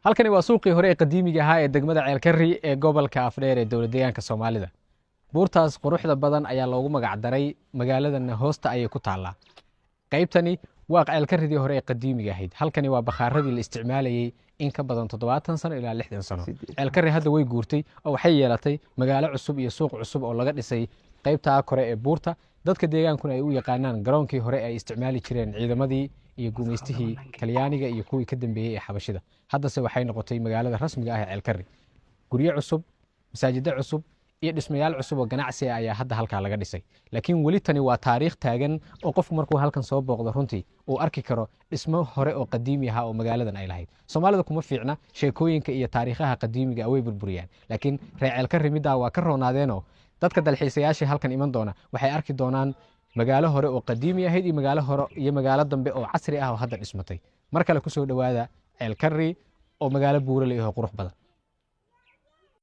halkani waa suuqii hore ee qadiimiga ahaa ee degmada Ceelkarri ee gobolka Afdheer ee dowladdeegaanka Soomaalida. Buurtaas quruxda badan ayaa loogu magac daray magaaladan hoosta ayay ku taallaa. Qaybtani waa Ceelkarridii hore ee qadiimiga ahayd. Halkani waa bakhaarradii la isticmaalayay in ka badan 70 sano ilaa 60 sano. Ceelkarri hadda way guurtay oo waxay yeelatay magaalo cusub iyo suuq cusub oo laga dhisay qaybta kore ee buurta. Dadka deegaankuna ay u yaqaanaan garoonkii hore ay isticmaali jireen ciidamadii iyo guumeystihii Talyaaniga iyo kuwii ka dambeeyay ee Xabashida. Haddase waxay noqotay magaalada rasmiga ah ee Ceelkarri. Guryo cusub, masaajidda cusub iyo dhismayaal cusub oo ganacsi ah ayaa hadda halka laga dhisay. Laakiin weli tani waa taariikh taagan oo qofku markuu halkan soo booqdo runtii uu arki karo dhismo hore oo qadiimi ah oo magaaladan ay lahayd. Soomaalida kuma fiicna sheekooyinka iyo taariikhaha qadiimiga way burburiyaan. Laakiin reer Ceelkarri midda waa ka roonaadeenoo dadka dalxiisayaasha halkan iman doona waxay arki doonaan magaalo hore oo qadiimi ahayd iyo magaalo hore iyo magaalo dambe oo casri ah oo hadda dhismatay. Mar kale ku soo dhawaada Ceelkarri oo magaalo buuraley ah oo qurux badan.